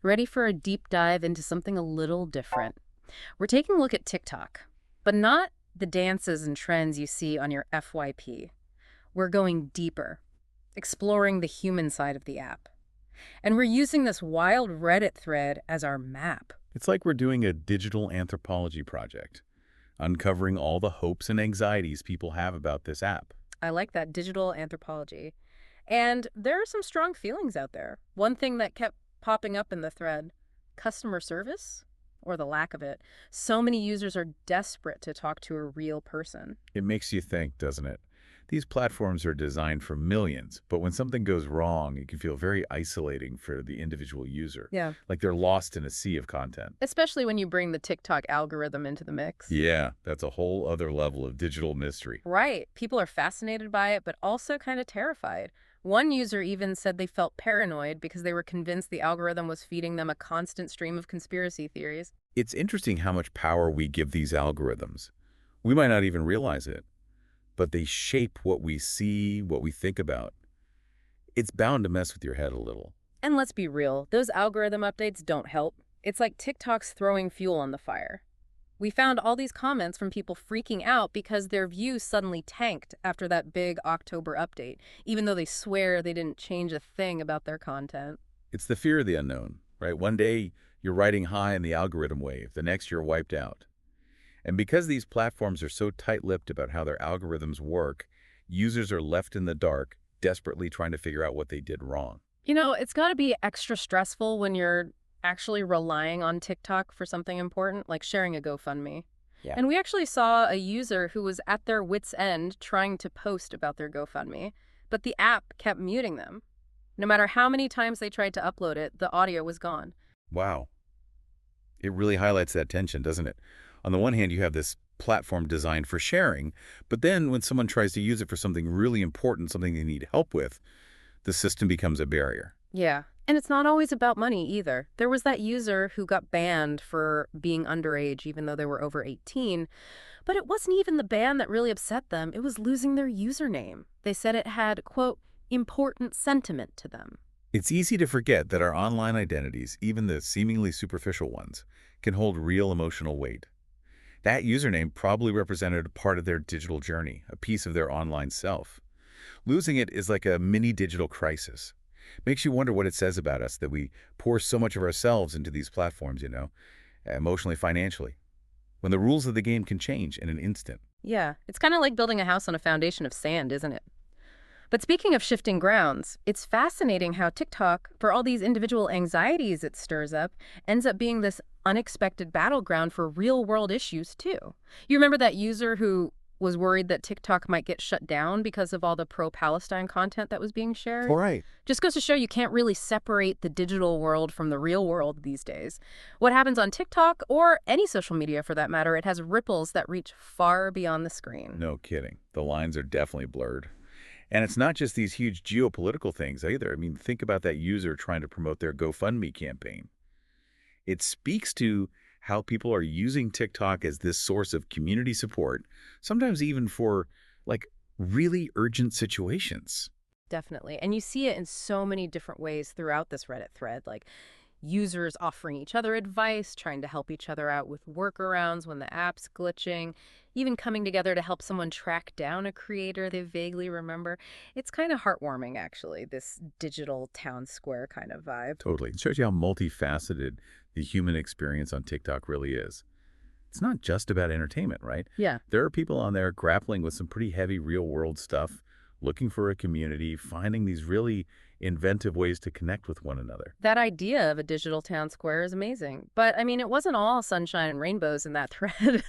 Ready for a deep dive into something a little different. We're taking a look at TikTok, but not the dances and trends you see on your FYP. We're going deeper, exploring the human side of the app. And we're using this wild Reddit thread as our map. It's like we're doing a digital anthropology project, uncovering all the hopes and anxieties people have about this app. I like that, digital anthropology. And there are some strong feelings out there. One thing that kept popping up in the thread, customer service or the lack of it. So many users are desperate to talk to a real person. It makes you think, doesn't it? These platforms are designed for millions, but when something goes wrong, it can feel very isolating for the individual user. Yeah. Like they're lost in a sea of content. Especially when you bring the TikTok algorithm into the mix. Yeah, that's a whole other level of digital mystery. Right. People are fascinated by it, but also kind of terrified. One user even said they felt paranoid because they were convinced the algorithm was feeding them a constant stream of conspiracy theories. It's interesting how much power we give these algorithms. We might not even realize it, but they shape what we see, what we think about. It's bound to mess with your head a little. And let's be real, those algorithm updates don't help. It's like TikTok's throwing fuel on the fire. We found all these comments from people freaking out because their views suddenly tanked after that big October update, even though they swear they didn't change a thing about their content. It's the fear of the unknown, right? One day you're riding high in the algorithm wave, the next you're wiped out. And because these platforms are so tight-lipped about how their algorithms work, users are left in the dark, desperately trying to figure out what they did wrong. You know, it's got to be extra stressful when you're actually relying on TikTok for something important, like sharing a GoFundMe. Yeah. And we actually saw a user who was at their wit's end trying to post about their GoFundMe, but the app kept muting them. No matter how many times they tried to upload it, the audio was gone. Wow. It really highlights that tension, doesn't it? On the one hand, you have this platform designed for sharing, but then when someone tries to use it for something really important, something they need help with, the system becomes a barrier. Yeah. And it's not always about money either. There was that user who got banned for being underage even though they were over 18. But it wasn't even the ban that really upset them. It was losing their username. They said it had, quote, important sentiment to them. It's easy to forget that our online identities, even the seemingly superficial ones, can hold real emotional weight. That username probably represented a part of their digital journey, a piece of their online self. Losing it is like a mini digital crisis. Makes you wonder what it says about us that we pour so much of ourselves into these platforms, emotionally, financially, when the rules of the game can change in an instant. Yeah, it's kind of like building a house on a foundation of sand, isn't it? But speaking of shifting grounds, it's fascinating how TikTok, for all these individual anxieties it stirs up, ends up being this unexpected battleground for real-world issues, too. You remember that user who was worried that TikTok might get shut down because of all the pro-Palestine content that was being shared? All right. Just goes to show you can't really separate the digital world from the real world these days. What happens on TikTok, or any social media for that matter, it has ripples that reach far beyond the screen. No kidding. The lines are definitely blurred. And it's not just these huge geopolitical things either. I mean, think about that user trying to promote their GoFundMe campaign. It speaks to how people are using TikTok as this source of community support, sometimes even for, like, really urgent situations. Definitely. And you see it in so many different ways throughout this Reddit thread, like users offering each other advice, trying to help each other out with workarounds when the app's glitching, even coming together to help someone track down a creator they vaguely remember. It's kind of heartwarming, actually, this digital town square kind of vibe. Totally. It shows you how multifaceted the human experience on TikTok really is. It's not just about entertainment, right? Yeah. There are people on there grappling with some pretty heavy real-world stuff, looking for a community, finding these really inventive ways to connect with one another. That idea of a digital town square is amazing. But, I mean, it wasn't all sunshine and rainbows in that thread.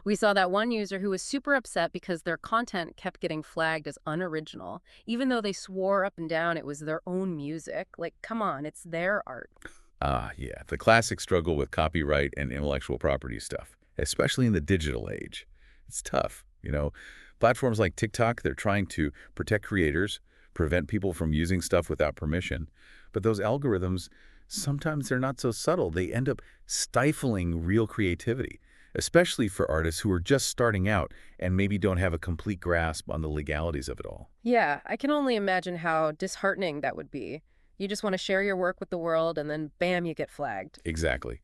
We saw that one user who was super upset because their content kept getting flagged as unoriginal, even though they swore up and down it was their own music. Like, come on, it's their art. Ah, yeah, the classic struggle with copyright and intellectual property stuff, especially in the digital age. It's tough, Platforms like TikTok, they're trying to protect creators, prevent people from using stuff without permission. But those algorithms, sometimes they're not so subtle. They end up stifling real creativity, especially for artists who are just starting out and maybe don't have a complete grasp on the legalities of it all. Yeah, I can only imagine how disheartening that would be. You just want to share your work with the world, and then bam, you get flagged. Exactly.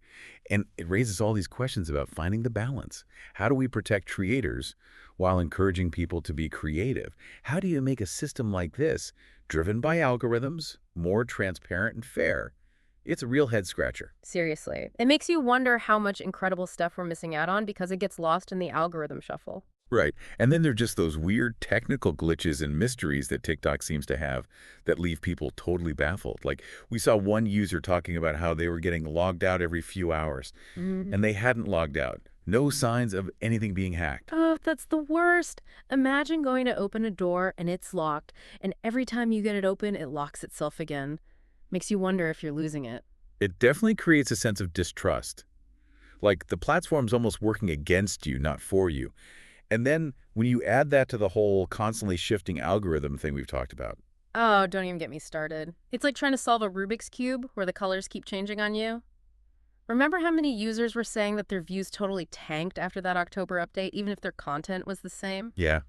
And it raises all these questions about finding the balance. How do we protect creators while encouraging people to be creative? How do you make a system like this, driven by algorithms, more transparent and fair? It's a real head scratcher. Seriously. It makes you wonder how much incredible stuff we're missing out on because it gets lost in the algorithm shuffle. Right. And then there are just those weird technical glitches and mysteries that TikTok seems to have that leave people totally baffled. Like, we saw one user talking about how they were getting logged out every few hours, Mhm. and they hadn't logged out. No signs of anything being hacked. Oh, that's the worst. Imagine going to open a door and it's locked, and every time you get it open, it locks itself again. Makes you wonder if you're losing it. It definitely creates a sense of distrust. Like, the platform's almost working against you, not for you. And then when you add that to the whole constantly shifting algorithm thing we've talked about. Oh, don't even get me started. It's like trying to solve a Rubik's Cube where the colors keep changing on you. Remember how many users were saying that their views totally tanked after that October update, even if their content was the same? Yeah.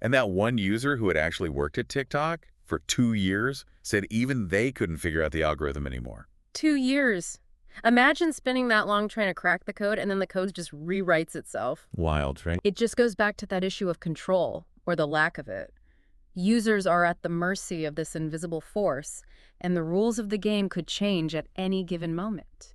And that one user who had actually worked at TikTok for 2 years said even they couldn't figure out the algorithm anymore. 2 years. Imagine spending that long trying to crack the code and then the code just rewrites itself. Wild, right? It just goes back to that issue of control, or the lack of it. Users are at the mercy of this invisible force, and the rules of the game could change at any given moment.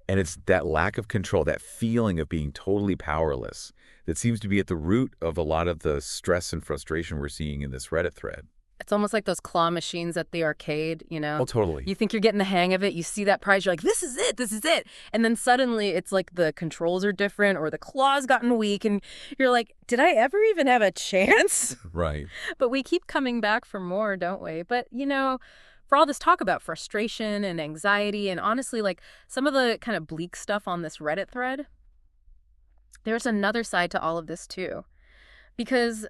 And it's that lack of control, that feeling of being totally powerless, that seems to be at the root of a lot of the stress and frustration we're seeing in this Reddit thread. It's almost like those claw machines at the arcade, Oh, totally. You think you're getting the hang of it, you see that prize, you're like, this is it, this is it. And then suddenly it's like the controls are different or the claw's gotten weak and you're like, did I ever even have a chance? Right. But we keep coming back for more, don't we? But, for all this talk about frustration and anxiety and honestly, like some of the kind of bleak stuff on this Reddit thread, there's another side to all of this too. Because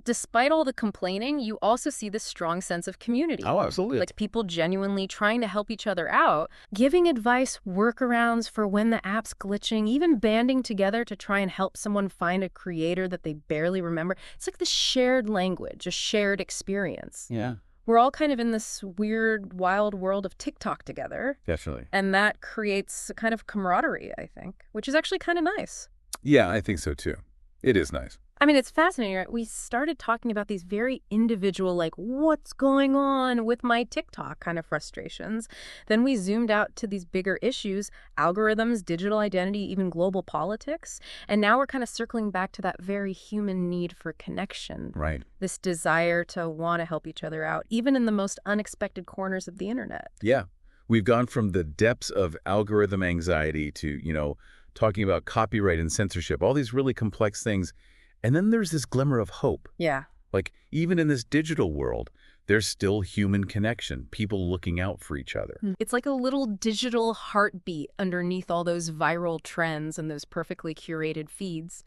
despite all the complaining, you also see this strong sense of community. Oh, absolutely. Like people genuinely trying to help each other out, giving advice, workarounds for when the app's glitching, even banding together to try and help someone find a creator that they barely remember. It's like this shared language, a shared experience. Yeah, We're all kind of in this weird, wild world of TikTok together, definitely. and that creates a kind of camaraderie, I think, which is actually kind of nice. Yeah, I think so too. It is nice. I mean, it's fascinating, right? We started talking about these very individual, like, what's going on with my TikTok kind of frustrations. Then we zoomed out to these bigger issues, algorithms, digital identity, even global politics. And now we're kind of circling back to that very human need for connection, Right. this desire to want to help each other out, even in the most unexpected corners of the internet. Yeah. We've gone from the depths of algorithm anxiety to, talking about copyright and censorship, all these really complex things. And then there's this glimmer of hope. Yeah. Like, even in this digital world, there's still human connection, people looking out for each other. It's like a little digital heartbeat underneath all those viral trends and those perfectly curated feeds.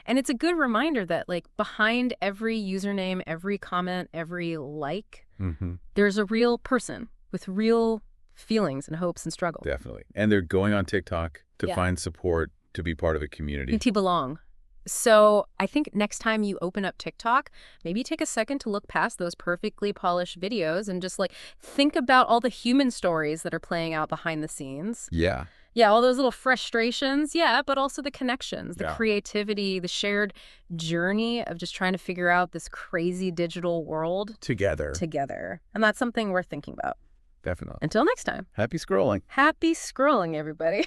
And it's a good reminder that, like, behind every username, every comment, every like, Mm-hmm. there's a real person with real feelings and hopes and struggles. Definitely. And they're going on TikTok to Yeah. find support, to be part of a community. To belong. So I think next time you open up TikTok, maybe take a second to look past those perfectly polished videos and just like think about all the human stories that are playing out behind the scenes. Yeah. Yeah, all those little frustrations, yeah, but also the connections, the Yeah. creativity, the shared journey of just trying to figure out this crazy digital world Together. together. And that's something we're thinking about. Definitely. Until next time, Happy scrolling. happy scrolling, everybody.